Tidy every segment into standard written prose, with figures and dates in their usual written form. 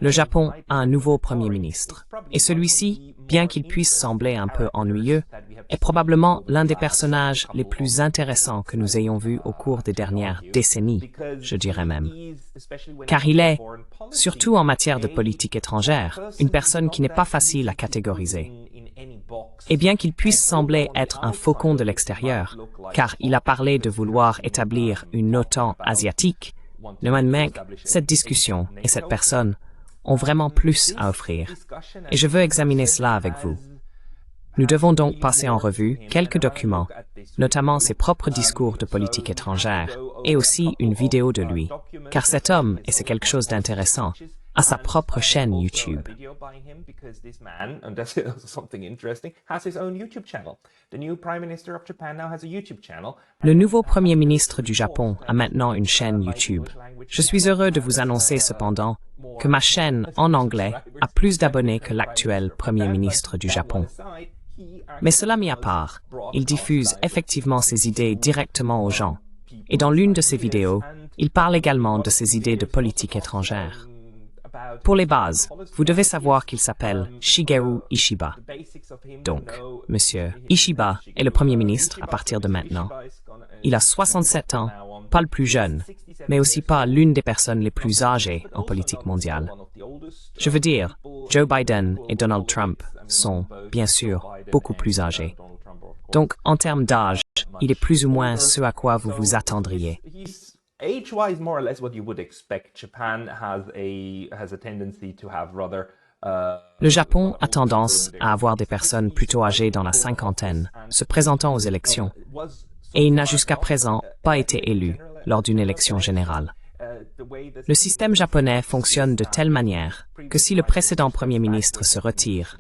Le Japon a un nouveau Premier ministre, et celui-ci, bien qu'il puisse sembler un peu ennuyeux, est probablement l'un des personnages les plus intéressants que nous ayons vus au cours des dernières décennies, je dirais même. Car il est, surtout en matière de politique étrangère, une personne qui n'est pas facile à catégoriser. Et bien qu'il puisse sembler être un faucon de l'extérieur, car il a parlé de vouloir établir une OTAN asiatique, Neumann, cette discussion et cette personne ont vraiment plus à offrir. Et je veux examiner cela avec vous. Nous devons donc passer en revue quelques documents, notamment ses propres discours de politique étrangère, et aussi une vidéo de lui, car cet homme, et c'est quelque chose d'intéressant, a sa propre chaîne YouTube. Le nouveau Premier ministre du Japon a maintenant une chaîne YouTube. Je suis heureux de vous annoncer cependant que ma chaîne en anglais a plus d'abonnés que l'actuel Premier ministre du Japon. Mais cela mis à part, il diffuse effectivement ses idées directement aux gens. Et dans l'une de ses vidéos, il parle également de ses idées de politique étrangère. Pour les bases, vous devez savoir qu'il s'appelle Shigeru Ishiba. Donc, Monsieur Ishiba est le Premier ministre à partir de maintenant. Il a 67 ans, pas le plus jeune, mais aussi pas l'une des personnes les plus âgées en politique mondiale. Je veux dire, Joe Biden et Donald Trump sont, bien sûr, beaucoup plus âgés. Donc, en termes d'âge, il est plus ou moins ce à quoi vous vous attendriez. Age-wise, more or less what you would expect. Japan has a tendency to have rather Le Japon a tendance à avoir des personnes plutôt âgées dans la cinquantaine se présentant aux élections, et il n'a jusqu'à présent pas été élu lors d'une élection générale. Le système japonais fonctionne de telle manière que si le précédent Premier ministre se retire,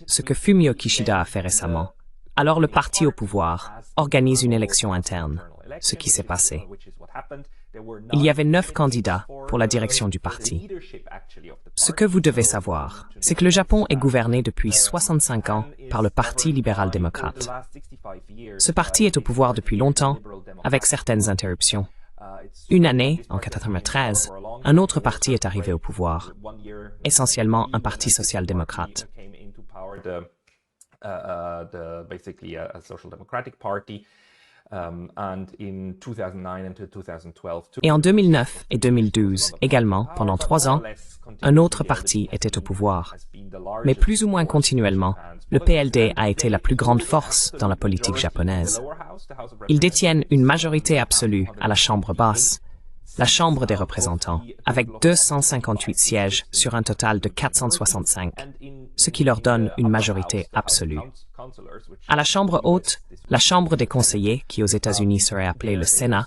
ce que Fumio Kishida a fait récemment, alors le parti au pouvoir organise une élection interne, ce qui s'est passé. Il y avait 9 candidats pour la direction du parti. Ce que vous devez savoir, c'est que le Japon est gouverné depuis 65 ans par le Parti libéral-démocrate. Ce parti est au pouvoir depuis longtemps, avec certaines interruptions. Une année, en 1993, un autre parti est arrivé au pouvoir, essentiellement un parti social-démocrate. Et en 2009 et 2012, également, pendant 3 ans, un autre parti était au pouvoir. Mais plus ou moins continuellement, le PLD a été la plus grande force dans la politique japonaise. Ils détiennent une majorité absolue à la Chambre basse, la Chambre des représentants, avec 258 sièges sur un total de 465, ce qui leur donne une majorité absolue. À la Chambre haute, la Chambre des conseillers, qui aux États-Unis serait appelée le Sénat,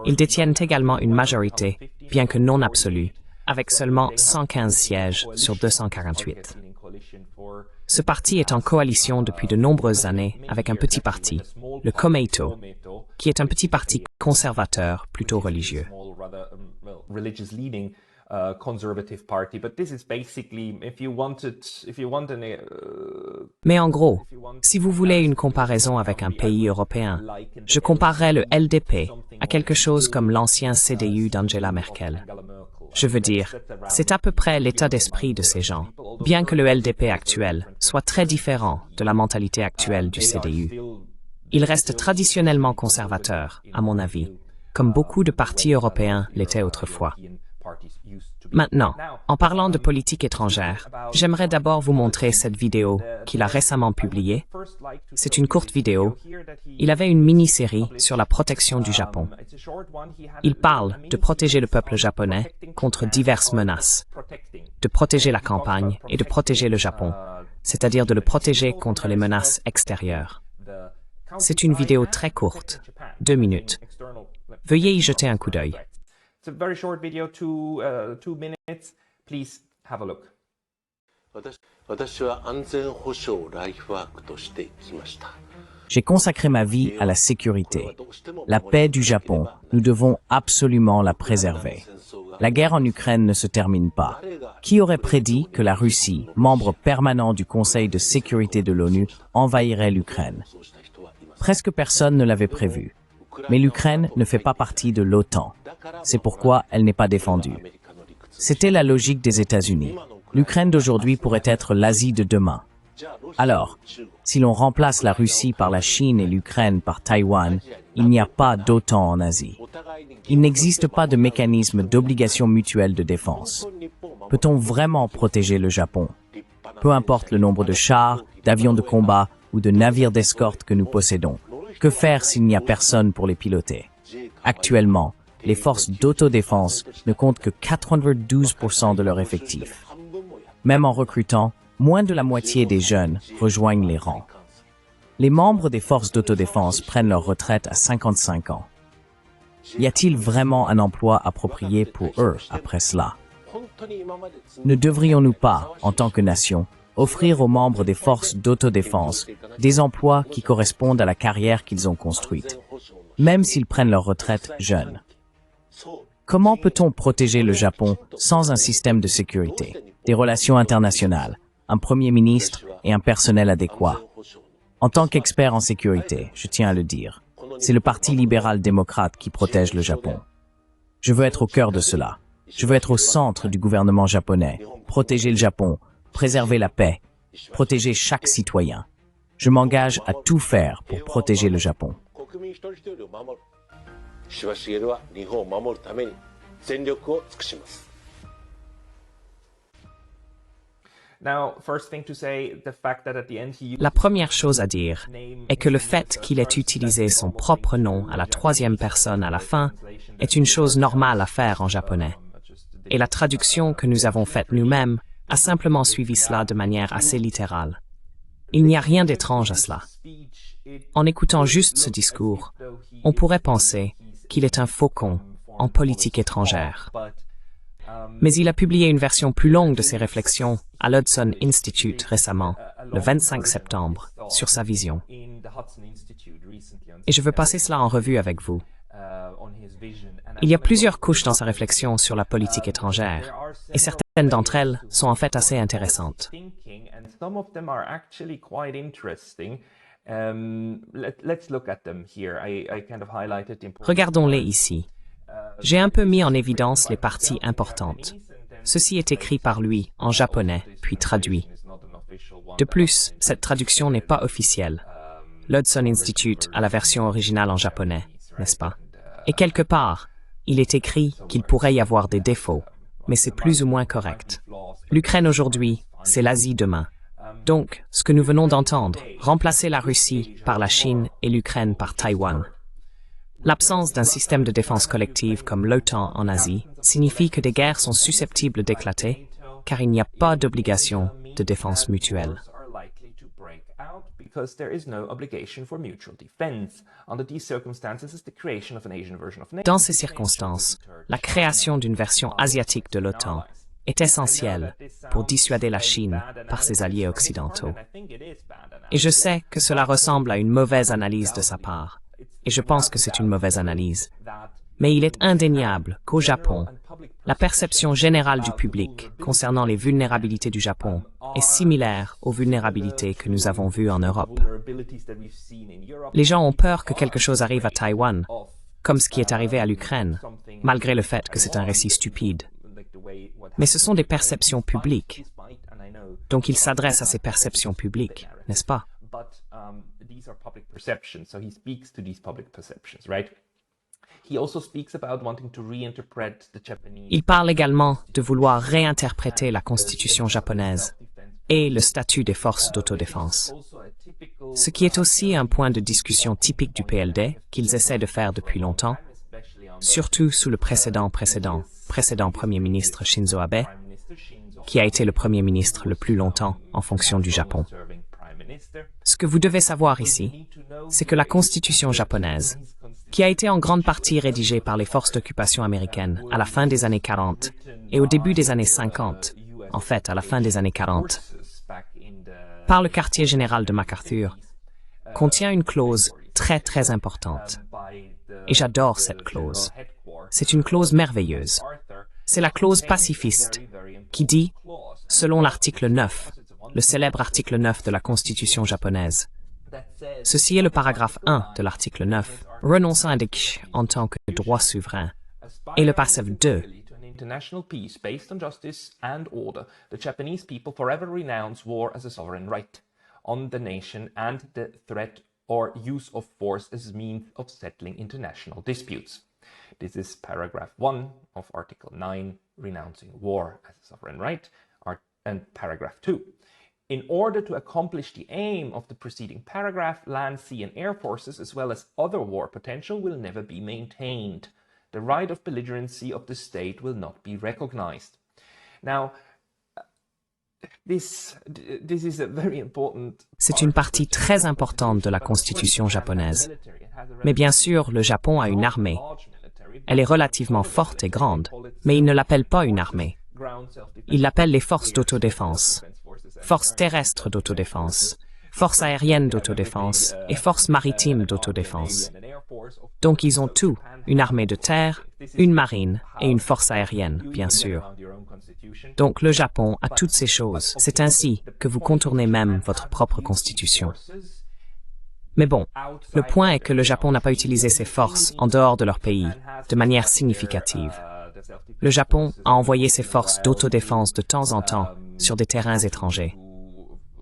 ils détiennent également une majorité, bien que non absolue, avec seulement 115 sièges sur 248. Ce parti est en coalition depuis de nombreuses années avec un petit parti, le Komeito, qui est un petit parti conservateur plutôt religieux. Mais en gros, si vous voulez une comparaison avec un pays européen, je comparerais le LDP à quelque chose comme l'ancien CDU d'Angela Merkel. Je veux dire, c'est à peu près l'état d'esprit de ces gens, bien que le LDP actuel soit très différent de la mentalité actuelle du CDU. Il reste traditionnellement conservateur, à mon avis, comme beaucoup de partis européens l'étaient autrefois. Maintenant, en parlant de politique étrangère, j'aimerais d'abord vous montrer cette vidéo qu'il a récemment publiée. C'est une courte vidéo. Il avait une mini-série sur la protection du Japon. Il parle de protéger le peuple japonais contre diverses menaces, de protéger la campagne et de protéger le Japon, c'est-à-dire de le protéger contre les menaces extérieures. C'est une vidéo très courte, 2 minutes. Veuillez y jeter un coup d'œil. It's a very short video, 2 minutes. Please have a look. 私は安全保障ライフワークとしてきました。 J'ai consacré ma vie à la sécurité. La paix du Japon, nous devons absolument la préserver. La guerre en Ukraine ne se termine pas. Qui aurait prédit que la Russie, membre permanent du Conseil de sécurité de l'ONU, envahirait l'Ukraine? Presque personne ne l'avait prévu. mais l'Ukraine ne fait pas partie de l'OTAN. C'est pourquoi elle n'est pas défendue. C'était la logique des États-Unis. L'Ukraine d'aujourd'hui pourrait être l'Asie de demain. Alors, si l'on remplace la Russie par la Chine et l'Ukraine par Taïwan, il n'y a pas d'OTAN en Asie. Il n'existe pas de mécanisme d'obligation mutuelle de défense. Peut-on vraiment protéger le Japon? Peu importe le nombre de chars, d'avions de combat ou de navires d'escorte que nous possédons. Que faire s'il n'y a personne pour les piloter? Actuellement, les forces d'autodéfense ne comptent que 92% de leur effectif. Même en recrutant, moins de la moitié des jeunes rejoignent les rangs. Les membres des forces d'autodéfense prennent leur retraite à 55 ans. Y a-t-il vraiment un emploi approprié pour eux après cela? Ne devrions-nous pas, en tant que nation, offrir aux membres des forces d'autodéfense des emplois qui correspondent à la carrière qu'ils ont construite, même s'ils prennent leur retraite jeunes? Comment peut-on protéger le Japon sans un système de sécurité, des relations internationales, un premier ministre et un personnel adéquat? En tant qu'expert en sécurité, je tiens à le dire, c'est le Parti libéral-démocrate qui protège le Japon. Je veux être au cœur de cela. Je veux être au centre du gouvernement japonais, protéger le Japon, préserver la paix, protéger chaque citoyen. Je m'engage à tout faire pour protéger le Japon. La première chose à dire est que le fait qu'il ait utilisé son propre nom à la troisième personne à la fin est une chose normale à faire en japonais. Et la traduction que nous avons faite nous-mêmes a simplement suivi cela de manière assez littérale. Il n'y a rien d'étrange à cela. En écoutant juste ce discours, on pourrait penser qu'il est un faucon en politique étrangère. Mais il a publié une version plus longue de ses réflexions à l'Hudson Institute récemment, le 25 septembre, sur sa vision. Et je veux passer cela en revue avec vous. Il y a plusieurs couches dans sa réflexion sur la politique étrangère, et certaines d'entre elles sont en fait assez intéressantes. Regardons-les ici. J'ai un peu mis en évidence les parties importantes. Ceci est écrit par lui, en japonais, puis traduit. De plus, cette traduction n'est pas officielle. L'Hudson Institute a la version originale en japonais, n'est-ce pas? Et quelque part, il est écrit qu'il pourrait y avoir des défauts, mais c'est plus ou moins correct. L'Ukraine aujourd'hui, c'est l'Asie demain. Donc, ce que nous venons d'entendre, remplacer la Russie par la Chine et l'Ukraine par Taïwan. L'absence d'un système de défense collective comme l'OTAN en Asie signifie que des guerres sont susceptibles d'éclater, car il n'y a pas d'obligation de défense mutuelle. Dans ces circonstances, la création d'une version asiatique de l'OTAN est essentielle pour dissuader la Chine par ses alliés occidentaux. Et je sais que cela ressemble à une mauvaise analyse de sa part, et je pense que c'est une mauvaise analyse. Mais il est indéniable qu'au Japon, la perception générale du public concernant les vulnérabilités du Japon est similaire aux vulnérabilités que nous avons vues en Europe. Les gens ont peur que quelque chose arrive à Taïwan, comme ce qui est arrivé à l'Ukraine, malgré le fait que c'est un récit stupide. Mais ce sont des perceptions publiques. Donc il s'adresse à ces perceptions publiques, n'est-ce pas? Il parle également de vouloir réinterpréter la constitution japonaise et le statut des forces d'autodéfense. Ce qui est aussi un point de discussion typique du PLD qu'ils essaient de faire depuis longtemps, surtout sous le précédent Premier ministre Shinzo Abe, qui a été le Premier ministre le plus longtemps en fonction du Japon. Ce que vous devez savoir ici, c'est que la constitution japonaise, qui a été en grande partie rédigée par les forces d'occupation américaines à la fin des années 40 et au début des années 50, en fait à la fin des années 40, par le quartier général de MacArthur, contient une clause très importante. Et j'adore cette clause. C'est une clause merveilleuse. C'est la clause pacifiste qui dit, selon l'article 9, le célèbre article 9 de la Constitution japonaise. Ceci est le paragraphe 1 de l'article 9. renonçant à des KSH en tant que droit souverain, et le PASEF 2. International peace based on justice and order, the Japanese people forever renounce war as a sovereign right on the nation and the threat or use of force as means of settling international disputes. This is paragraph 1 of Article 9, renouncing war as a sovereign right, and paragraph 2. In order to accomplish the aim of the preceding paragraph, land, sea, and air forces, as well as other war potential, will never be maintained. The right of belligerency of the state will not be recognized. Now, this is a very important. C'est une partie très importante de la constitution japonaise. Mais bien sûr, le Japon a une armée. Elle est relativement forte et grande, mais il ne l'appelle pas une armée. Il l'appelle les forces d'autodéfense, forces terrestres d'autodéfense, forces aériennes d'autodéfense et forces maritimes d'autodéfense. Donc ils ont tout, une armée de terre, une marine et une force aérienne, bien sûr. Donc le Japon a toutes ces choses. C'est ainsi que vous contournez même votre propre constitution. Mais bon, le point est que le Japon n'a pas utilisé ses forces en dehors de leur pays de manière significative. Le Japon a envoyé ses forces d'autodéfense de temps en temps sur des terrains étrangers.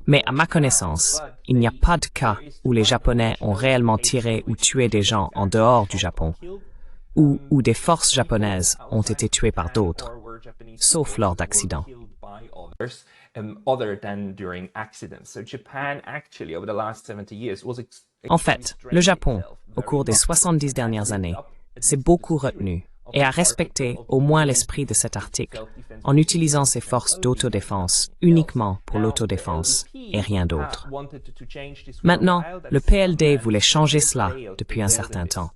Mais à ma connaissance, il n'y a pas de cas où les Japonais ont réellement tiré ou tué des gens en dehors du Japon, ou où des forces japonaises ont été tuées par d'autres, sauf lors d'accidents. En fait, le Japon, au cours des 70 dernières années, s'est beaucoup retenu et a respecté au moins l'esprit de cet article en utilisant ses forces d'autodéfense uniquement pour l'autodéfense et rien d'autre. Maintenant, le PLD voulait changer cela depuis un certain temps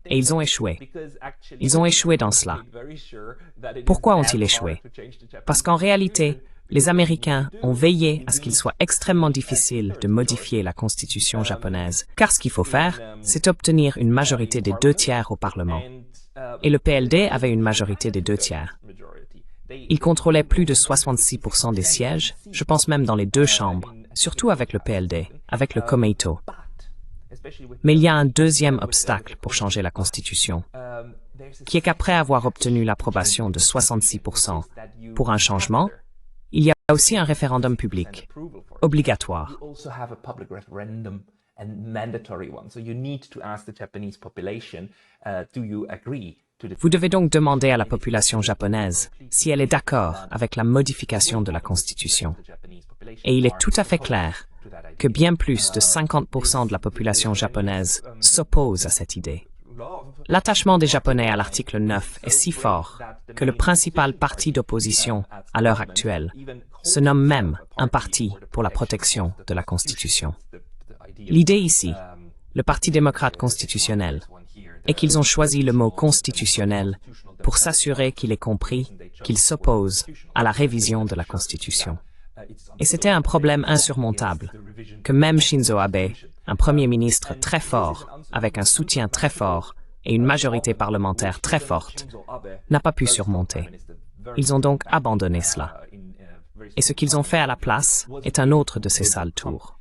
et ils ont échoué. Ils ont échoué dans cela. Pourquoi ont-ils échoué? Parce qu'en réalité, les Américains ont veillé à ce qu'il soit extrêmement difficile de modifier la constitution japonaise, car ce qu'il faut faire, c'est obtenir une majorité des 2/3 au Parlement. Et le PLD avait une majorité des 2/3. Il contrôlait plus de 66% des sièges, je pense même dans les deux chambres, surtout avec le PLD, avec le Komeito. Mais il y a un deuxième obstacle pour changer la Constitution, qui est qu'après avoir obtenu l'approbation de 66% pour un changement, il y a aussi un référendum public, obligatoire. Vous devez donc demander à la population japonaise si elle est d'accord avec la modification de la Constitution. Et il est tout à fait clair que bien plus de 50% de la population japonaise s'oppose à cette idée. L'attachement des Japonais à l'article 9 est si fort que le principal parti d'opposition à l'heure actuelle se nomme même un parti pour la protection de la Constitution. L'idée ici, le Parti démocrate constitutionnel, est qu'ils ont choisi le mot constitutionnel pour s'assurer qu'il est compris qu'ils s'opposent à la révision de la Constitution. Et c'était un problème insurmontable, que même Shinzo Abe, un premier ministre très fort, avec un soutien très fort et une majorité parlementaire très forte, n'a pas pu surmonter. Ils ont donc abandonné cela. Et ce qu'ils ont fait à la place est un autre de ces sales tours.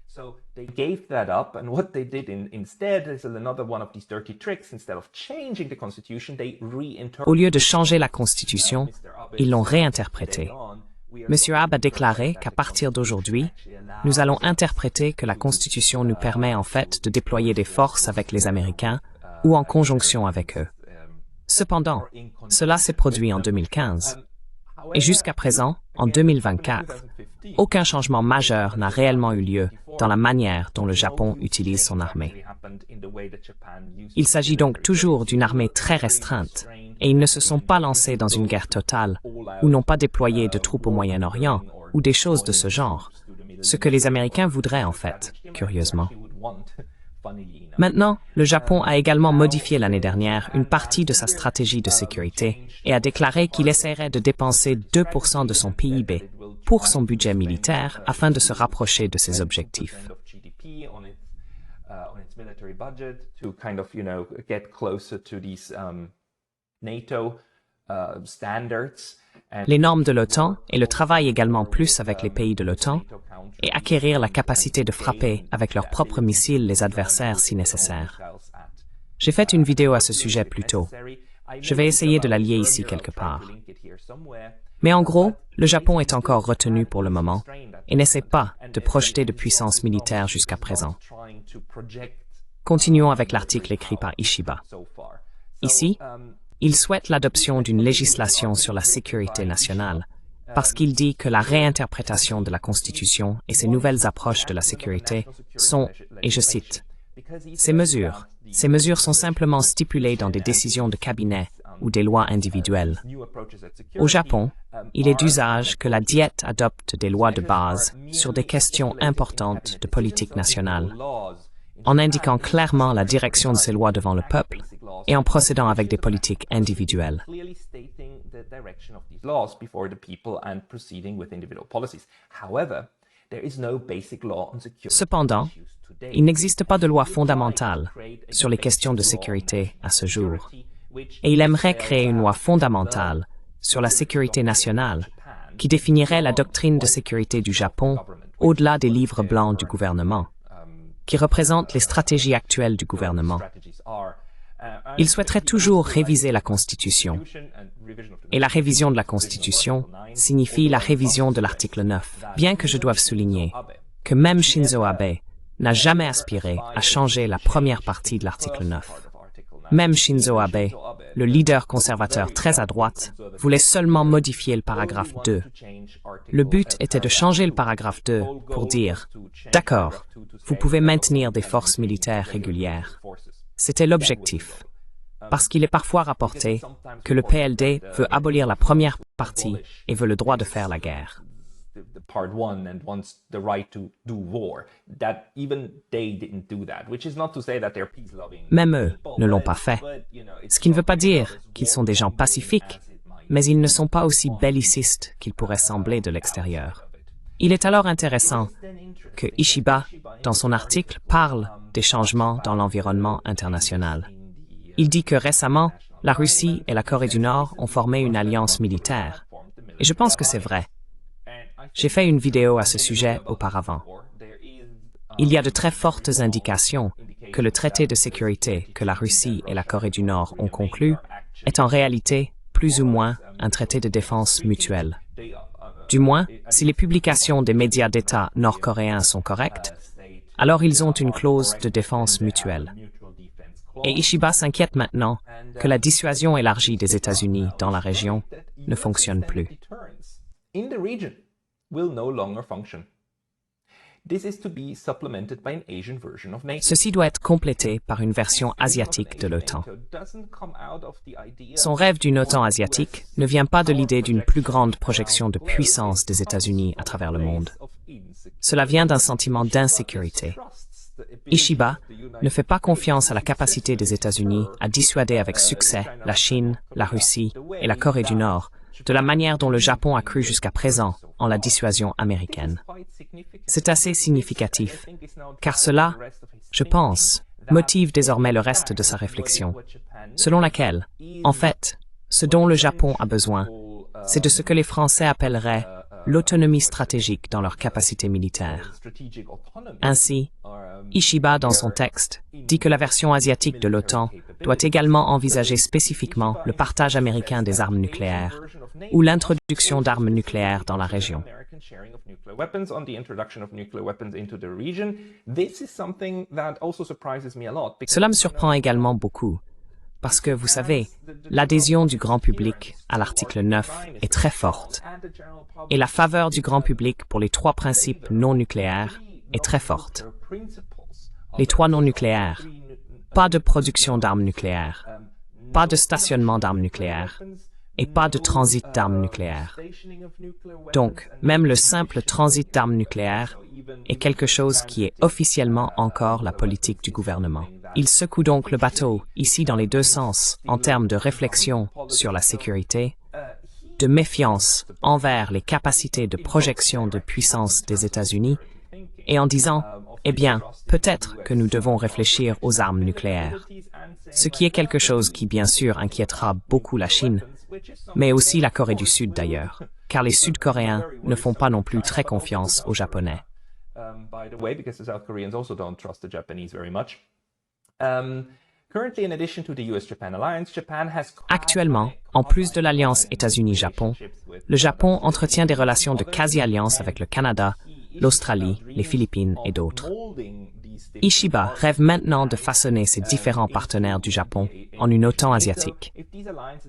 They gave that up, and what they did instead is another one of these dirty tricks. Instead of changing the constitution, they Au lieu de changer la Constitution, ils l'ont réinterprétée. M. Abe a déclaré qu'à partir d'aujourd'hui, nous allons interpréter que la Constitution nous permet en fait de déployer des forces avec les Américains ou en conjonction avec eux. Cependant, cela s'est produit en 2015. Et jusqu'à présent, en 2024, aucun changement majeur n'a réellement eu lieu dans la manière dont le Japon utilise son armée. Il s'agit donc toujours d'une armée très restreinte, et ils ne se sont pas lancés dans une guerre totale, ou n'ont pas déployé de troupes au Moyen-Orient, ou des choses de ce genre, ce que les Américains voudraient en fait, curieusement. Maintenant, le Japon a également modifié l'année dernière une partie de sa stratégie de sécurité et a déclaré qu'il essaierait de dépenser 2% de son PIB pour son budget militaire afin de se rapprocher de ses objectifs. Les normes de l'OTAN et le travail également plus avec les pays de l'OTAN et acquérir la capacité de frapper avec leurs propres missiles les adversaires si nécessaire. J'ai fait une vidéo à ce sujet plus tôt. Je vais essayer de la lier ici quelque part. Mais en gros, le Japon est encore retenu pour le moment et n'essaie pas de projeter de puissance militaire jusqu'à présent. Continuons avec l'article écrit par Ishiba. Ici, il souhaite l'adoption d'une législation sur la sécurité nationale, parce qu'il dit que la réinterprétation de la Constitution et ses nouvelles approches de la sécurité sont, et je cite, « Ces mesures sont simplement stipulées dans des décisions de cabinet ou des lois individuelles. Au Japon, il est d'usage que la Diète adopte des lois de base sur des questions importantes de politique nationale, en indiquant clairement la direction de ces lois devant le peuple et en procédant avec des politiques individuelles. » Cependant, il n'existe pas de loi fondamentale sur les questions de sécurité à ce jour, et il aimerait créer une loi fondamentale sur la sécurité nationale qui définirait la doctrine de sécurité du Japon au-delà des livres blancs du gouvernement, qui représentent les stratégies actuelles du gouvernement. Il souhaiterait toujours réviser la Constitution, et la révision de la Constitution signifie la révision de l'article 9, bien que je doive souligner que même Shinzo Abe n'a jamais aspiré à changer la première partie de l'article 9. Même Shinzo Abe, le leader conservateur très à droite, voulait seulement modifier le paragraphe 2. Le but était de changer le paragraphe 2 pour dire « D'accord, vous pouvez maintenir des forces militaires régulières ». C'était l'objectif, parce qu'il est parfois rapporté que le PLD veut abolir la première partie et veut le droit de faire la guerre. Même eux ne l'ont pas fait, ce qui ne veut pas dire qu'ils sont des gens pacifiques, mais ils ne sont pas aussi bellicistes qu'ils pourraient sembler de l'extérieur. Il est alors intéressant que Ishiba, dans son article, parle des changements dans l'environnement international. Il dit que récemment, la Russie et la Corée du Nord ont formé une alliance militaire. Et je pense que c'est vrai. J'ai fait une vidéo à ce sujet auparavant. Il y a de très fortes indications que le traité de sécurité que la Russie et la Corée du Nord ont conclu est en réalité plus ou moins un traité de défense mutuelle. Du moins, si les publications des médias d'État nord-coréens sont correctes, alors ils ont une clause de défense mutuelle. Et Ishiba s'inquiète maintenant que la dissuasion élargie des États-Unis dans la région ne fonctionne plus. Ceci doit être complété par une version asiatique de l'OTAN. Son rêve d'une OTAN asiatique ne vient pas de l'idée d'une plus grande projection de puissance des États-Unis à travers le monde. Cela vient d'un sentiment d'insécurité. Ishiba ne fait pas confiance à la capacité des États-Unis à dissuader avec succès la Chine, la Russie et la Corée du Nord de la manière dont le Japon a cru jusqu'à présent en la dissuasion américaine. C'est assez significatif, car cela, je pense, motive désormais le reste de sa réflexion, selon laquelle, en fait, ce dont le Japon a besoin, c'est de ce que les Français appelleraient l'autonomie stratégique dans leur capacité militaire. Ainsi, Ishiba, dans son texte, dit que la version asiatique de l'OTAN doit également envisager spécifiquement le partage américain des armes nucléaires ou l'introduction d'armes nucléaires dans la région. Cela me surprend également beaucoup, parce que, vous savez, l'adhésion du grand public à l'article 9 est très forte, et la faveur du grand public pour les trois principes non nucléaires est très forte. Les trois non nucléaires: pas de production d'armes nucléaires, pas de stationnement d'armes nucléaires, et pas de transit d'armes nucléaires. Donc, même le simple transit d'armes nucléaires est quelque chose qui est officiellement encore la politique du gouvernement. Il secoue donc le bateau, ici dans les deux sens, en termes de réflexion sur la sécurité, de méfiance envers les capacités de projection de puissance des États-Unis, et en disant, eh bien, peut-être que nous devons réfléchir aux armes nucléaires. Ce qui est quelque chose qui, bien sûr, inquiétera beaucoup la Chine, mais aussi la Corée du Sud d'ailleurs, car les Sud-Coréens ne font pas non plus très confiance aux Japonais. Currently, in addition to the US-Japan alliance, Japan has Actuellement, en plus de l'alliance États-Unis-Japon, le Japon entretient des relations de quasi-alliance avec le Canada, l'Australie, les Philippines et d'autres. Ishiba rêve maintenant de façonner ses différents partenaires du Japon en une OTAN asiatique.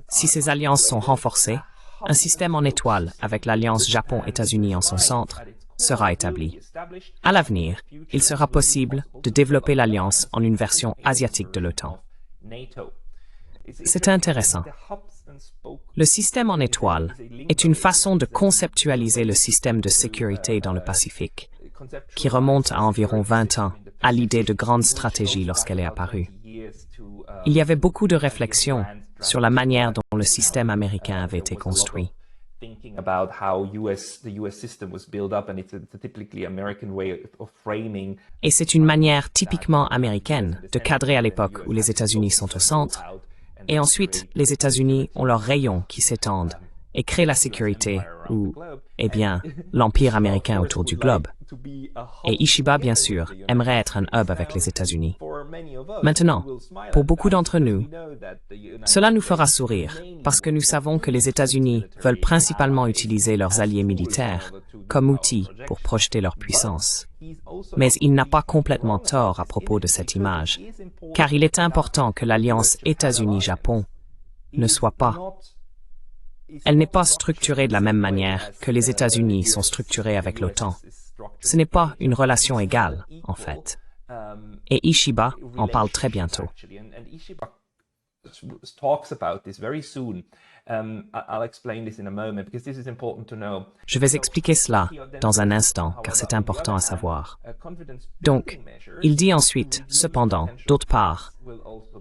Si ces alliances sont renforcées, un système en étoile avec l'alliance Japon-États-Unis en son centre sera établi. À l'avenir, il sera possible de développer l'alliance en une version asiatique de l'OTAN. C'est intéressant. Le système en étoile est une façon de conceptualiser le système de sécurité dans le Pacifique, qui remonte à environ 20 ans à l'idée de grande stratégie lorsqu'elle est apparue. Il y avait beaucoup de réflexions sur la manière dont le système américain avait été construit. Thinking about how the US system was built up, and it's a typically American way of framing. Et c'est une manière typiquement américaine de cadrer à l'époque où les États-Unis sont au centre, et ensuite les États-Unis ont leurs rayons qui s'étendent et créent la sécurité ou, eh bien, l'empire américain autour du globe. Et Ishiba, bien sûr, aimerait être un hub avec les États-Unis. Maintenant, pour beaucoup d'entre nous, cela nous fera sourire parce que nous savons que les États-Unis veulent principalement utiliser leurs alliés militaires comme outil pour projeter leur puissance. Mais il n'a pas complètement tort à propos de cette image, car il est important que l'alliance États-Unis-Japon ne soit pas. Elle n'est pas structurée de la même manière que les États-Unis sont structurés avec l'OTAN. Ce n'est pas une relation égale, en fait. Et Ishiba en parle très bientôt. Je vais expliquer cela dans un instant, car c'est important à savoir. Donc, il dit ensuite, cependant, d'autre part,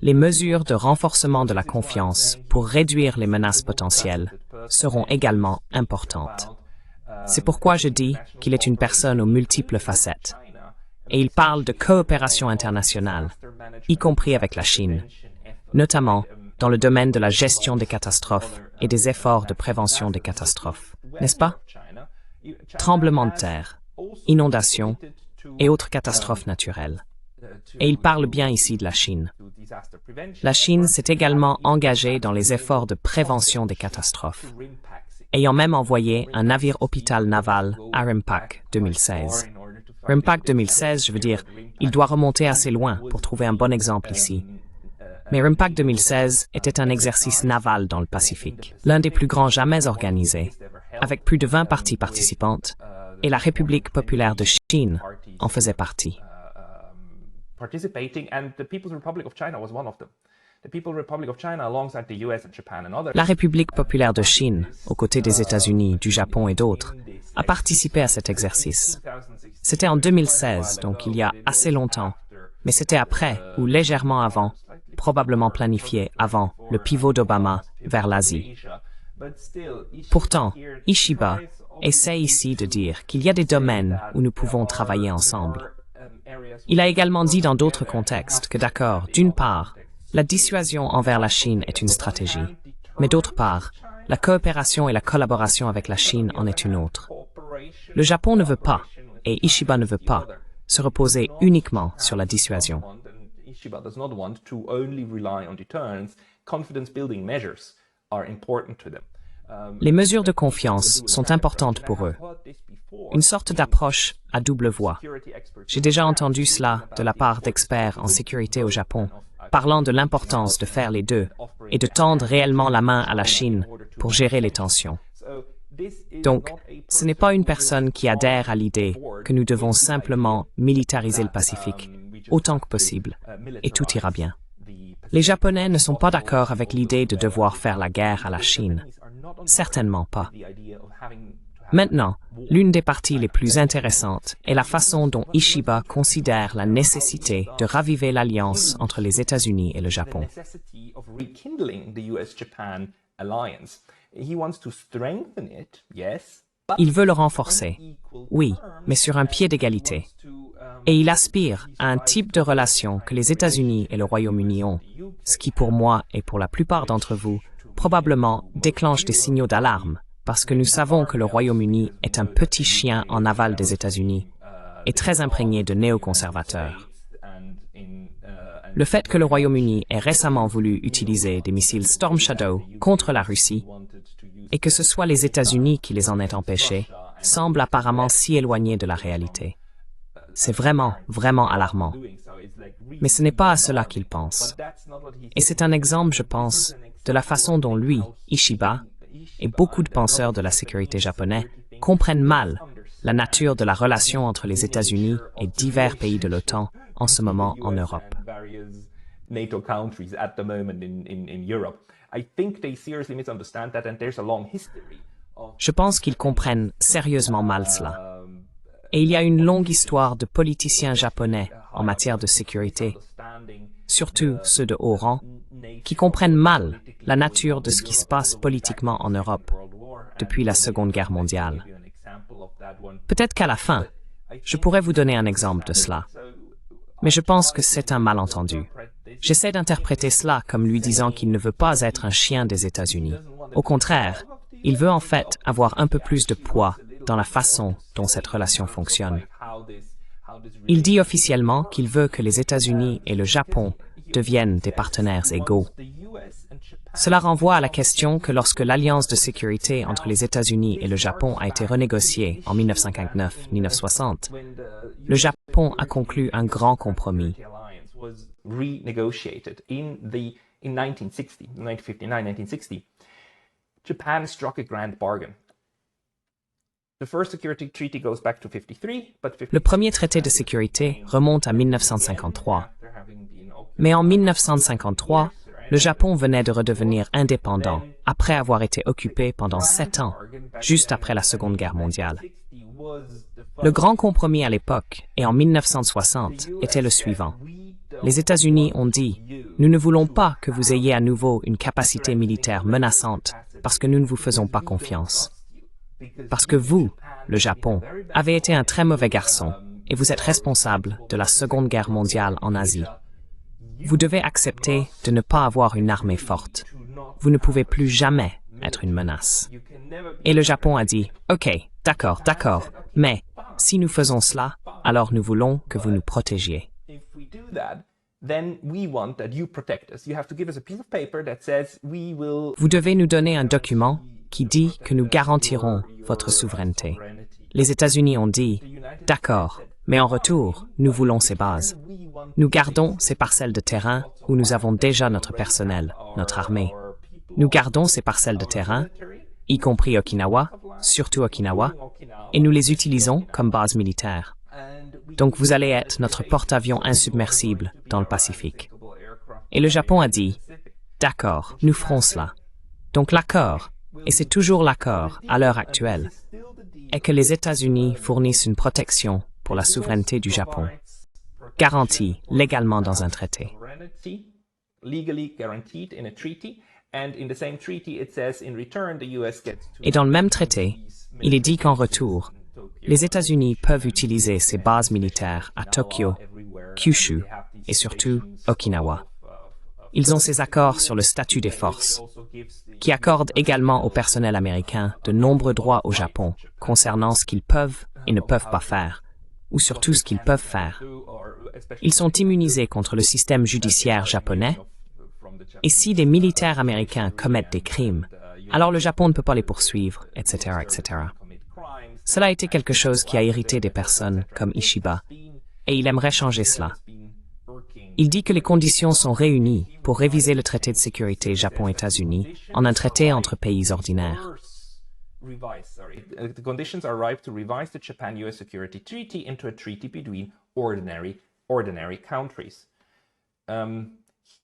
les mesures de renforcement de la confiance pour réduire les menaces potentielles seront également importantes. C'est pourquoi je dis qu'il est une personne aux multiples facettes. Et il parle de coopération internationale, y compris avec la Chine, notamment dans le domaine de la gestion des catastrophes et des efforts de prévention des catastrophes, n'est-ce pas? Tremblements de terre, inondations et autres catastrophes naturelles. Et il parle bien ici de la Chine. La Chine s'est également engagée dans les efforts de prévention des catastrophes, ayant même envoyé un navire hôpital naval à RIMPAC 2016. RIMPAC 2016, je veux dire, il doit remonter assez loin pour trouver un bon exemple ici. Mais RIMPAC 2016 était un exercice naval dans le Pacifique, l'un des plus grands jamais organisés, avec plus de 20 parties participantes, et la République populaire de Chine en faisait partie. La République populaire de Chine, aux côtés des États-Unis, du Japon et d'autres, a participé à cet exercice. C'était en 2016, donc il y a assez longtemps, mais c'était après, ou légèrement avant, probablement planifié avant, le pivot d'Obama vers l'Asie. Pourtant, Ishiba essaie ici de dire qu'il y a des domaines où nous pouvons travailler ensemble. Il a également dit dans d'autres contextes que d'accord, d'une part, la dissuasion envers la Chine est une stratégie, mais d'autre part, la coopération et la collaboration avec la Chine en est une autre. Le Japon ne veut pas, et Ishiba ne veut pas, se reposer uniquement sur la dissuasion. Les mesures de confiance sont importantes pour eux. Une sorte d'approche à double voie. J'ai déjà entendu cela de la part d'experts en sécurité au Japon, parlant de l'importance de faire les deux et de tendre réellement la main à la Chine pour gérer les tensions. Donc, ce n'est pas une personne qui adhère à l'idée que nous devons simplement militariser le Pacifique autant que possible, et tout ira bien. Les Japonais ne sont pas d'accord avec l'idée de devoir faire la guerre à la Chine. Certainement pas. Maintenant, l'une des parties les plus intéressantes est la façon dont Ishiba considère la nécessité de raviver l'alliance entre les États-Unis et le Japon. Il veut le renforcer, oui, mais sur un pied d'égalité. Et il aspire à un type de relation que les États-Unis et le Royaume-Uni ont, ce qui pour moi et pour la plupart d'entre vous, probablement déclenche des signaux d'alarme, parce que nous savons que le Royaume-Uni est un petit chien en aval des États-Unis et très imprégné de néoconservateurs. Le fait que le Royaume-Uni ait récemment voulu utiliser des missiles Storm Shadow contre la Russie et que ce soit les États-Unis qui les en aient empêchés semble apparemment si éloigné de la réalité. C'est vraiment, vraiment alarmant. Mais ce n'est pas à cela qu'il pense. Et c'est un exemple, je pense, de la façon dont lui, Ishiba, et beaucoup de penseurs de la sécurité japonais comprennent mal la nature de la relation entre les États-Unis et divers pays de l'OTAN en ce moment en Europe. NATO countries at the moment in Europe. I think they seriously misunderstand that, and there's a long history of Je pense qu'ils comprennent sérieusement mal cela. Et il y a une longue histoire de politiciens japonais en matière de sécurité, surtout ceux de haut rang, qui comprennent mal la nature de ce qui se passe politiquement en Europe depuis la Seconde Guerre mondiale. Peut-être qu'à la fin, je pourrais vous donner un exemple de cela. Mais je pense que c'est un malentendu. J'essaie d'interpréter cela comme lui disant qu'il ne veut pas être un chien des États-Unis. Au contraire, il veut en fait avoir un peu plus de poids dans la façon dont cette relation fonctionne. Il dit officiellement qu'il veut que les États-Unis et le Japon deviennent des partenaires égaux. Cela renvoie à la question que lorsque l'alliance de sécurité entre les États-Unis et le Japon a été renégociée en 1959-1960, le Japon a conclu un grand compromis. Renegotiated in 1959-1960. Japan struck a grand bargain. The first security treaty goes back to 53, but Le premier traité de sécurité remonte à 1953. Mais en 1953, le Japon venait de redevenir indépendant après avoir été occupé pendant 7 ans, juste après la Seconde Guerre mondiale. Le grand compromis à l'époque, et en 1960, était le suivant. Les États-Unis ont dit « Nous ne voulons pas que vous ayez à nouveau une capacité militaire menaçante parce que nous ne vous faisons pas confiance. Parce que vous, le Japon, avez été un très mauvais garçon et vous êtes responsable de la Seconde Guerre mondiale en Asie. Vous devez accepter de ne pas avoir une armée forte. Vous ne pouvez plus jamais être une menace. » Et le Japon a dit « Ok, d'accord, mais si nous faisons cela, alors nous voulons que vous nous protégiez. » Vous devez nous donner un document qui dit que nous garantirons votre souveraineté. Les États-Unis ont dit « D'accord, mais en retour, nous voulons ces bases. Nous gardons ces parcelles de terrain où nous avons déjà notre personnel, notre armée. Nous gardons ces parcelles de terrain, y compris Okinawa, surtout Okinawa, et nous les utilisons comme base militaire. Donc vous allez être notre porte-avions insubmersible dans le Pacifique. » Et le Japon a dit « D'accord, nous ferons cela. » Donc l'accord, et c'est toujours l'accord à l'heure actuelle, est que les États-Unis fournissent une protection pour la souveraineté du Japon, garantie légalement dans un traité. Et dans le même traité, il est dit qu'en retour, les États-Unis peuvent utiliser ces bases militaires à Tokyo, Kyushu et surtout Okinawa. Ils ont ces accords sur le statut des forces, qui accordent également au personnel américain de nombreux droits au Japon concernant ce qu'ils peuvent et ne peuvent pas faire, ou surtout ce qu'ils peuvent faire. Ils sont immunisés contre le système judiciaire japonais, et si des militaires américains commettent des crimes, alors le Japon ne peut pas les poursuivre, etc., etc. Cela a été quelque chose qui a irrité des personnes comme Ishiba, et il aimerait changer cela. Il dit que les conditions sont réunies pour réviser le traité de sécurité Japon-États-Unis en un traité entre pays ordinaires. The conditions are ripe to revise the Japan-US Security Treaty into a treaty between ordinary countries.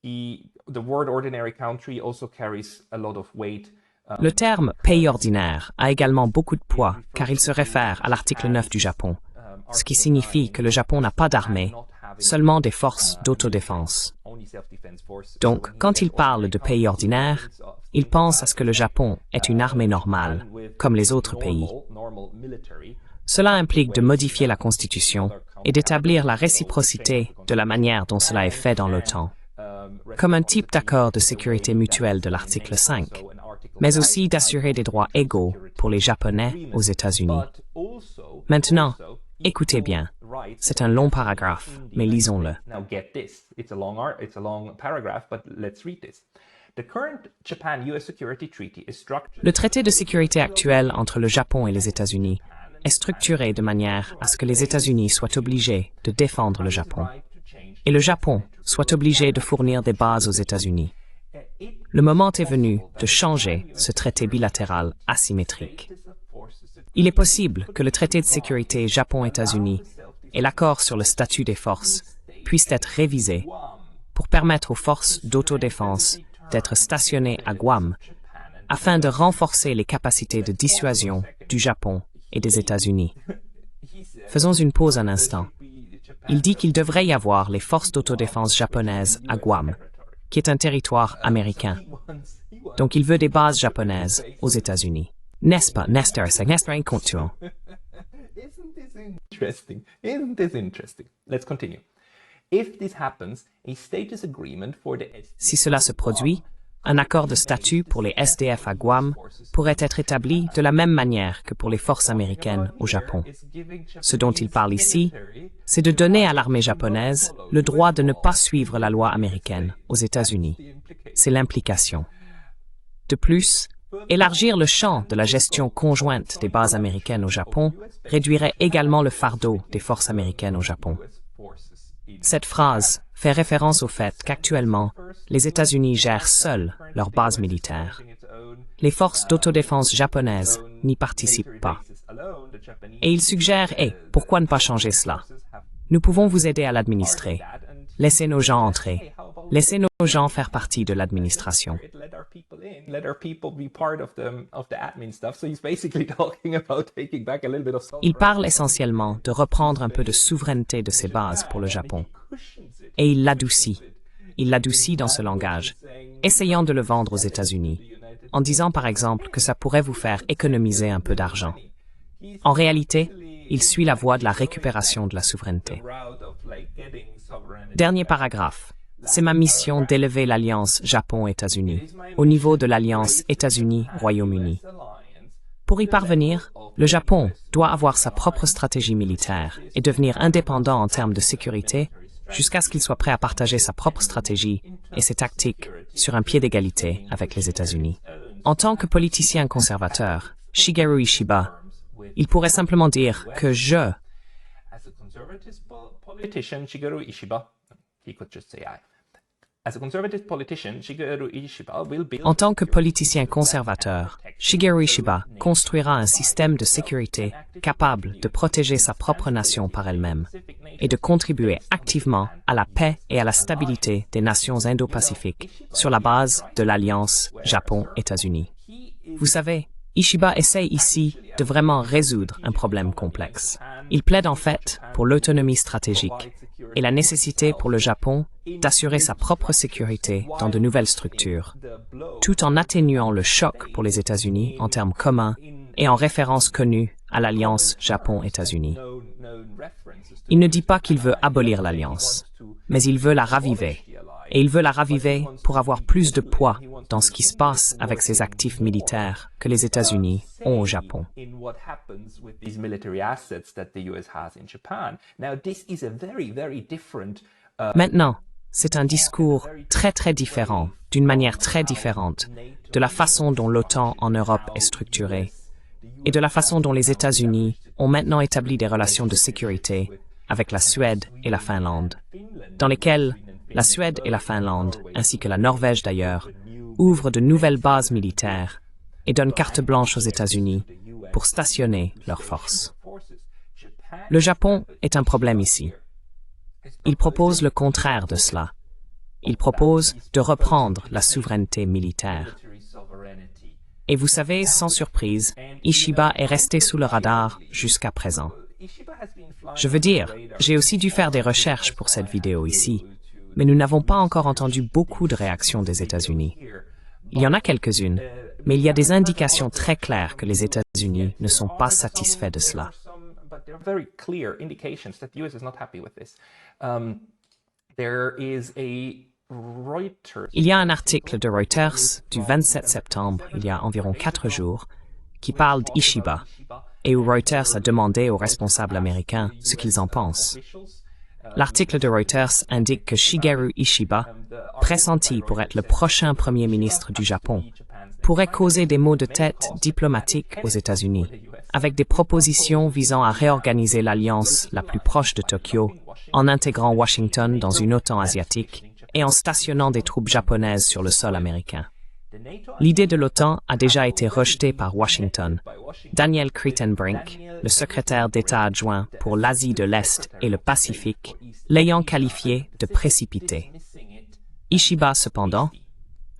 The word ordinary country also carries a lot of weight. Le terme « pays ordinaire » a également beaucoup de poids car il se réfère à l'article 9 du Japon, ce qui signifie que le Japon n'a pas d'armée, seulement des forces d'autodéfense. Donc, quand il parle de pays ordinaire, il pense à ce que le Japon est une armée normale, comme les autres pays. Cela implique de modifier la Constitution et d'établir la réciprocité de la manière dont cela est fait dans l'OTAN, comme un type d'accord de sécurité mutuelle de l'article 5, mais aussi d'assurer des droits égaux pour les Japonais aux États-Unis. Maintenant, écoutez bien, C'est un long paragraphe, mais lisons-le. Now get this. It's a long paragraph, but let's read this. The current Japan-US Security Treaty is structured. Le traité de sécurité actuel entre le Japon et les États-Unis est structuré de manière à ce que les États-Unis soient obligés de défendre le Japon et le Japon soit obligé de fournir des bases aux États-Unis. Le moment est venu de changer ce traité bilatéral asymétrique. Il est possible que le traité de sécurité Japon-États-Unis et l'accord sur le statut des forces puissent être révisés pour permettre aux forces d'autodéfense d'être stationnées à Guam afin de renforcer les capacités de dissuasion du Japon et des États-Unis. Faisons une pause un instant. Il dit qu'il devrait y avoir les forces d'autodéfense japonaises à Guam, qui est un territoire américain. Donc il veut des bases japonaises aux États-Unis. N'est-ce pas, Nestor? Isn't this interesting? Let's continue. If this happens, a status agreement for the Si cela se produit, un accord de statut pour les SDF à Guam pourrait être établi de la même manière que pour les forces américaines au Japon. Ce dont il parle ici, c'est de donner à l'armée japonaise le droit de ne pas suivre la loi américaine aux États-Unis. C'est l'implication. De plus, élargir le champ de la gestion conjointe des bases américaines au Japon réduirait également le fardeau des forces américaines au Japon. Cette phrase fait référence au fait qu'actuellement, les États-Unis gèrent seuls leurs bases militaires. Les forces d'autodéfense japonaises n'y participent pas. Et il suggère, pourquoi ne pas changer cela? Nous pouvons vous aider à l'administrer. Laissez nos gens entrer. Laissez nos gens faire partie de l'administration. Il parle essentiellement de reprendre un peu de souveraineté de ses bases pour le Japon. Et il l'adoucit. Il l'adoucit dans ce langage, essayant de le vendre aux États-Unis, en disant par exemple que ça pourrait vous faire économiser un peu d'argent. En réalité, il suit la voie de la récupération de la souveraineté. Dernier paragraphe. C'est ma mission d'élever l'alliance Japon-États-Unis au niveau de l'alliance États-Unis-Royaume-Uni. Pour y parvenir, le Japon doit avoir sa propre stratégie militaire et devenir indépendant en termes de sécurité jusqu'à ce qu'il soit prêt à partager sa propre stratégie et ses tactiques sur un pied d'égalité avec les États-Unis. En tant que politicien conservateur, Shigeru Ishiba, il pourrait simplement dire que En tant que politicien conservateur, Shigeru Ishiba construira un système de sécurité capable de protéger sa propre nation par elle-même et de contribuer activement à la paix et à la stabilité des nations Indo-Pacifiques sur la base de l'alliance Japon-États-Unis. Vous savez, Ishiba essaye ici de vraiment résoudre un problème complexe. Il plaide en fait pour l'autonomie stratégique et la nécessité pour le Japon d'assurer sa propre sécurité dans de nouvelles structures, tout en atténuant le choc pour les États-Unis en termes communs et en référence connue à l'alliance Japon-États-Unis. Il ne dit pas qu'il veut abolir l'alliance, mais il veut la raviver. Et il veut la raviver pour avoir plus de poids dans ce qui se passe avec ces actifs militaires que les États-Unis ont au Japon. Maintenant, c'est un discours très différent, d'une manière très différente, de la façon dont l'OTAN en Europe est structurée et de la façon dont les États-Unis ont maintenant établi des relations de sécurité avec la Suède et la Finlande, dans lesquelles la Suède et la Finlande, ainsi que la Norvège d'ailleurs, ouvrent de nouvelles bases militaires et donnent carte blanche aux États-Unis pour stationner leurs forces. Le Japon est un problème ici. Il propose le contraire de cela. Il propose de reprendre la souveraineté militaire. Et vous savez, sans surprise, Ishiba est resté sous le radar jusqu'à présent. Je veux dire, j'ai aussi dû faire des recherches pour cette vidéo ici, mais nous n'avons pas encore entendu beaucoup de réactions des États-Unis. Il y en a quelques-unes, mais il y a des indications très claires que les États-Unis ne sont pas satisfaits de cela. Il y a un article de Reuters du 27 septembre, il y a environ 4 jours, qui parle d'Ishiba et où Reuters a demandé aux responsables américains ce qu'ils en pensent. L'article de Reuters indique que Shigeru Ishiba, pressenti pour être le prochain Premier ministre du Japon, pourrait causer des maux de tête diplomatiques aux États-Unis, avec des propositions visant à réorganiser l'alliance la plus proche de Tokyo, en intégrant Washington dans une OTAN asiatique et en stationnant des troupes japonaises sur le sol américain. L'idée de l'OTAN a déjà été rejetée par Washington. Daniel Crittenbrink, le secrétaire d'État adjoint pour l'Asie de l'Est et le Pacifique, l'ayant qualifié de précipité. Ishiba, cependant,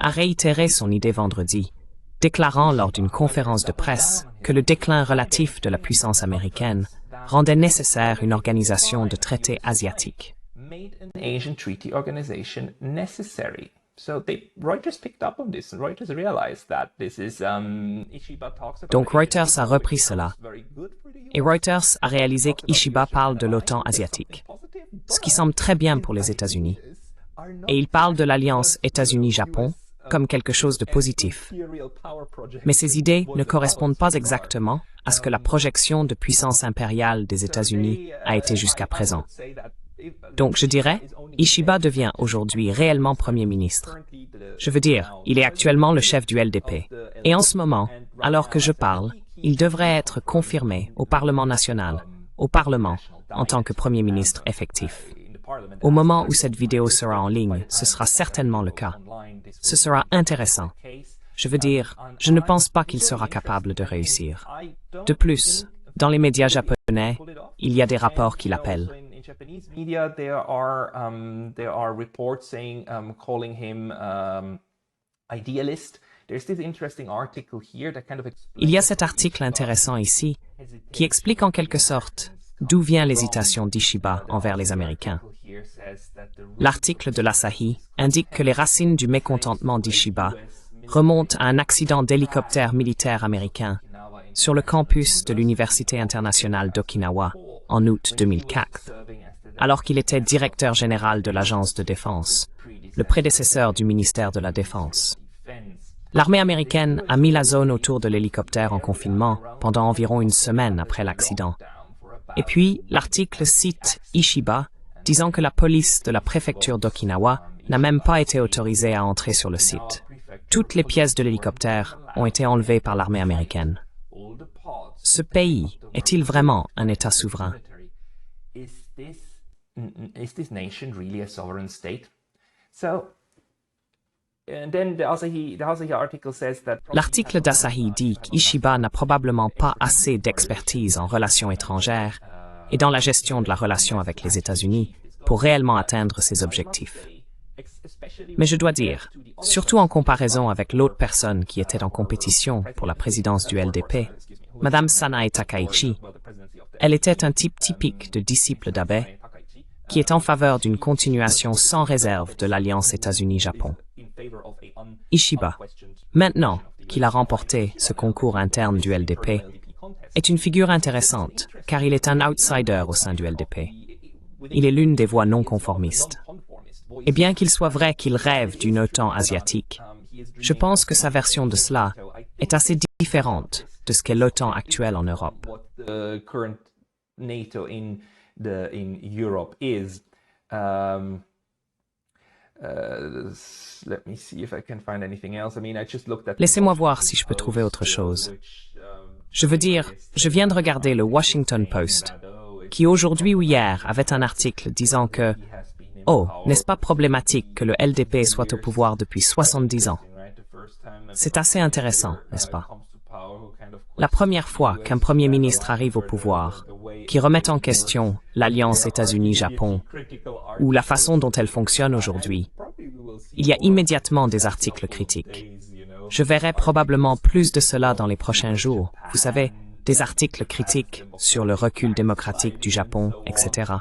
a réitéré son idée vendredi, déclarant lors d'une conférence de presse que le déclin relatif de la puissance américaine rendait nécessaire une organisation de traités asiatiques. Donc Reuters a repris cela. Et Reuters a réalisé qu'Ishiba parle de l'OTAN asiatique, ce qui semble très bien pour les États-Unis. Et il parle de l'alliance États-Unis-Japon comme quelque chose de positif. Mais ces idées ne correspondent pas exactement à ce que la projection de puissance impériale des États-Unis a été jusqu'à présent. Donc je dirais, Ishiba devient aujourd'hui réellement Premier ministre. Je veux dire, il est actuellement le chef du LDP. Et en ce moment, alors que je parle, il devrait être confirmé au Parlement national, au Parlement, en tant que Premier ministre effectif. Au moment où cette vidéo sera en ligne, ce sera certainement le cas. Ce sera intéressant. Je veux dire, je ne pense pas qu'il sera capable de réussir. De plus, dans les médias japonais, il y a des rapports qui l'appellent. Japanese media, there are reports saying, calling him idealist. There's this interesting article here that kind of Il y a cet article intéressant ici qui explique en quelque sorte d'où vient l'hésitation d'Ishiba envers les Américains. L'article de l'Asahi indique que les racines du mécontentement d'Ishiba remontent à un accident d'hélicoptère militaire américain sur le campus de l'Université internationale d'Okinawa en août 2004, alors qu'il était directeur général de l'Agence de défense, le prédécesseur du ministère de la Défense. L'armée américaine a mis la zone autour de l'hélicoptère en confinement pendant environ une semaine après l'accident. Et puis, l'article cite Ishiba, disant que la police de la préfecture d'Okinawa n'a même pas été autorisée à entrer sur le site. Toutes les pièces de l'hélicoptère ont été enlevées par l'armée américaine. Ce pays est-il vraiment un État souverain? L'article d'Asahi dit qu'Ishiba n'a probablement pas assez d'expertise en relations étrangères et dans la gestion de la relation avec les États-Unis pour réellement atteindre ses objectifs. Mais je dois dire, surtout en comparaison avec l'autre personne qui était en compétition pour la présidence du LDP, Madame Sanae Takaichi, elle était un type typique de disciple d'Abe, qui est en faveur d'une continuation sans réserve de l'alliance États-Unis-Japon. Ishiba, maintenant qu'il a remporté ce concours interne du LDP, est une figure intéressante, car il est un outsider au sein du LDP. Il est l'une des voix non conformistes. Et bien qu'il soit vrai qu'il rêve d'une OTAN asiatique, je pense que sa version de cela est assez différente de ce qu'est l'OTAN actuelle en Europe. Laissez-moi voir si je peux trouver autre chose. Je veux dire, je viens de regarder le Washington Post, qui aujourd'hui ou hier avait un article disant que « Oh, n'est-ce pas problématique que le LDP soit au pouvoir depuis 70 ans ?» C'est assez intéressant, n'est-ce pas? La première fois qu'un Premier ministre arrive au pouvoir, qui remet en question l'alliance États-Unis-Japon, ou la façon dont elle fonctionne aujourd'hui, il y a immédiatement des articles critiques. Je verrai probablement plus de cela dans les prochains jours, vous savez, des articles critiques sur le recul démocratique du Japon, etc.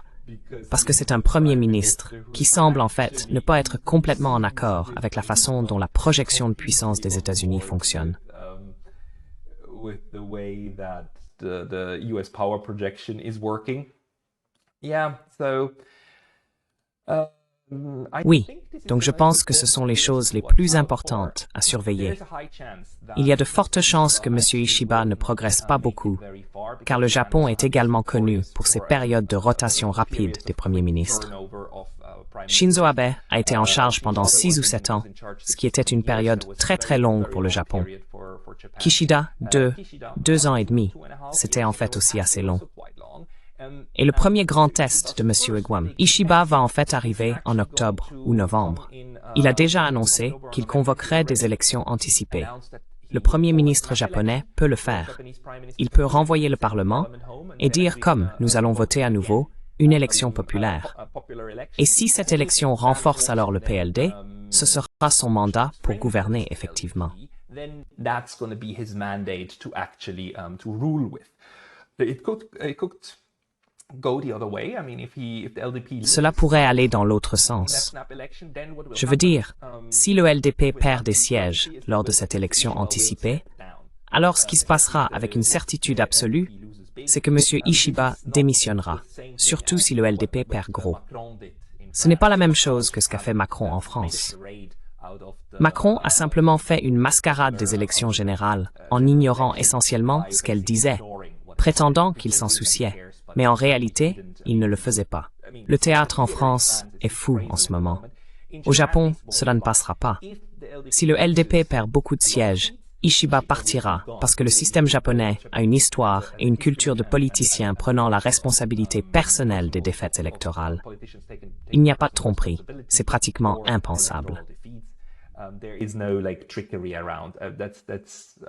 Parce que c'est un Premier ministre qui semble en fait ne pas être complètement en accord avec la façon dont la projection de puissance des États-Unis fonctionne. Oui, donc je pense que ce sont les choses les plus importantes à surveiller. Il y a de fortes chances que M. Ishiba ne progresse pas beaucoup, car le Japon est également connu pour ses périodes de rotation rapide des premiers ministres. Shinzo Abe a été en charge pendant 6 ou 7 ans, ce qui était une période très longue pour le Japon. Kishida, 2 ans et demi, c'était en fait aussi assez long. Et le premier grand test de M. Egwam, Ishiba va en fait arriver en octobre ou novembre. Il a déjà annoncé qu'il convoquerait des élections anticipées. Le Premier ministre japonais peut le faire. Il peut renvoyer le Parlement et dire comme nous allons voter à nouveau une élection populaire. Et si cette élection renforce alors le PLD, ce sera son mandat pour gouverner effectivement. That's going to be his mandate to actually to rule with. It could go the other way. I mean, if the LDP. Cela pourrait aller dans l'autre sens. Je veux dire, si le LDP perd des sièges lors de cette élection anticipée, alors ce qui se passera avec une certitude absolue, c'est que M. Ishiba démissionnera, surtout si le LDP perd gros. Ce n'est pas la même chose que ce qu'a fait Macron en France. Macron a simplement fait une mascarade des élections générales en ignorant essentiellement ce qu'elle disait, prétendant qu'il s'en souciait, mais en réalité, il ne le faisait pas. Le théâtre en France est fou en ce moment. Au Japon, cela ne passera pas. Si le LDP perd beaucoup de sièges, Ishiba partira parce que le système japonais a une histoire et une culture de politiciens prenant la responsabilité personnelle des défaites électorales. Il n'y a pas de tromperie, c'est pratiquement impensable. There is no like trickery around. That's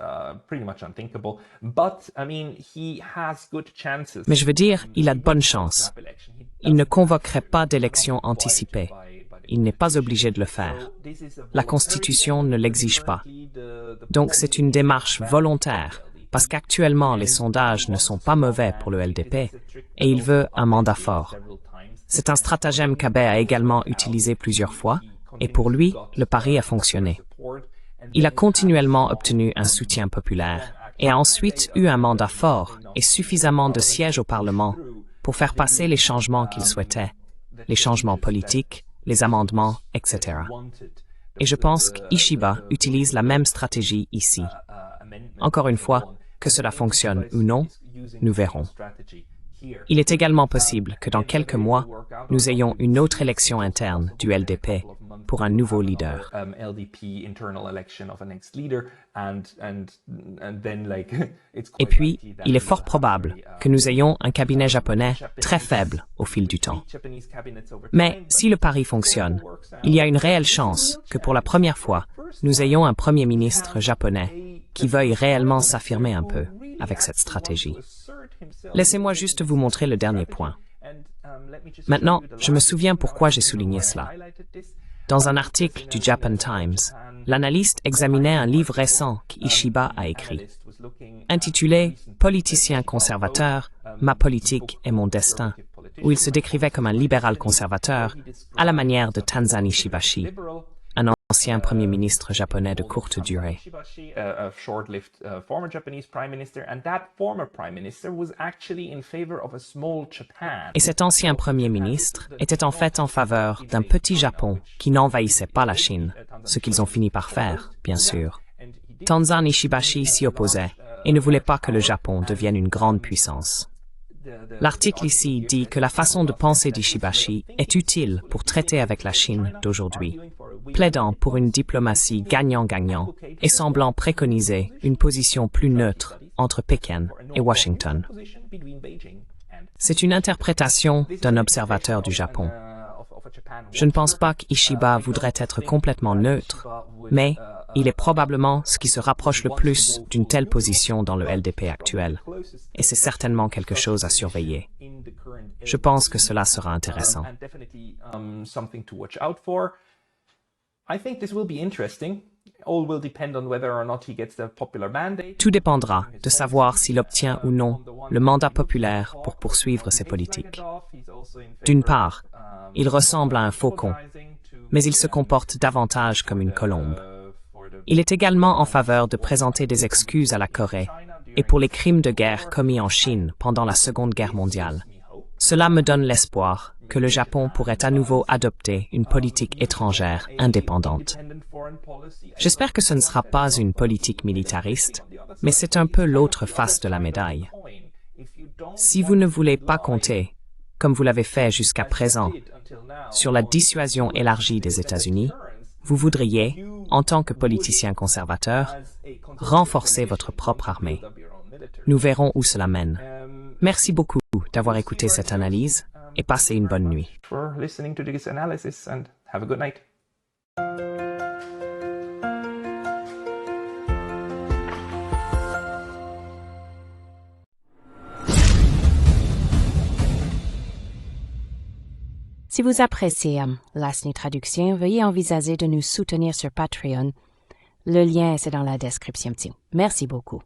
pretty much unthinkable. But I mean, he has good chances. Mais je veux dire, il a de bonnes chances. Il ne convoquerait pas d'élection anticipée. Il n'est pas obligé de le faire. La Constitution ne l'exige pas. Donc c'est une démarche volontaire, parce qu'actuellement les sondages ne sont pas mauvais pour le LDP, et il veut un mandat fort. C'est un stratagème qu'Abe a également utilisé plusieurs fois, et pour lui, le pari a fonctionné. Il a continuellement obtenu un soutien populaire et a ensuite eu un mandat fort et suffisamment de sièges au Parlement pour faire passer les changements qu'il souhaitait, les changements politiques, les amendements, etc. Et je pense qu'Ishiba utilise la même stratégie ici. Encore une fois, que cela fonctionne ou non, nous verrons. Il est également possible que dans quelques mois, nous ayons une autre élection interne du LDP pour un nouveau leader. Et puis, il est fort probable que nous ayons un cabinet japonais très faible au fil du temps. Mais si le pari fonctionne, il y a une réelle chance que pour la première fois, nous ayons un Premier ministre japonais qui veuille réellement s'affirmer un peu avec cette stratégie. Laissez-moi juste vous montrer le dernier point. Maintenant, je me souviens pourquoi j'ai souligné cela. Dans un article du Japan Times, l'analyste examinait un livre récent qu'Ishiba a écrit, intitulé « Politicien conservateur, ma politique et mon destin », où il se décrivait comme un libéral conservateur à la manière de Tanzan Ishibashi, un ancien premier ministre japonais de courte durée. Et cet ancien premier ministre était en fait en faveur d'un petit Japon qui n'envahissait pas la Chine, ce qu'ils ont fini par faire, bien sûr. Tanzan Ishibashi s'y opposait et ne voulait pas que le Japon devienne une grande puissance. L'article ici dit que la façon de penser d'Ishibashi est utile pour traiter avec la Chine d'aujourd'hui, plaidant pour une diplomatie gagnant-gagnant et semblant préconiser une position plus neutre entre Pékin et Washington. C'est une interprétation d'un observateur du Japon. Je ne pense pas qu'Ishiba voudrait être complètement neutre, mais il est probablement ce qui se rapproche le plus d'une telle position dans le LDP actuel, et c'est certainement quelque chose à surveiller. Je pense que cela sera intéressant. Tout dépendra de savoir s'il obtient ou non le mandat populaire pour poursuivre ses politiques. D'une part, il ressemble à un faucon, mais il se comporte davantage comme une colombe. Il est également en faveur de présenter des excuses à la Corée et pour les crimes de guerre commis en Chine pendant la Seconde Guerre mondiale. Cela me donne l'espoir que le Japon pourrait à nouveau adopter une politique étrangère indépendante. J'espère que ce ne sera pas une politique militariste, mais c'est un peu l'autre face de la médaille. Si vous ne voulez pas compter, comme vous l'avez fait jusqu'à présent, sur la dissuasion élargie des États-Unis, vous voudriez, en tant que politicien conservateur, renforcer votre propre armée. Nous verrons où cela mène. Merci beaucoup d'avoir écouté cette analyse et passez une bonne nuit. For listening to this analysis and have a good night. Si vous appréciez Last New Traduction, veuillez envisager de nous soutenir sur Patreon. Le lien est dans la description. Merci beaucoup.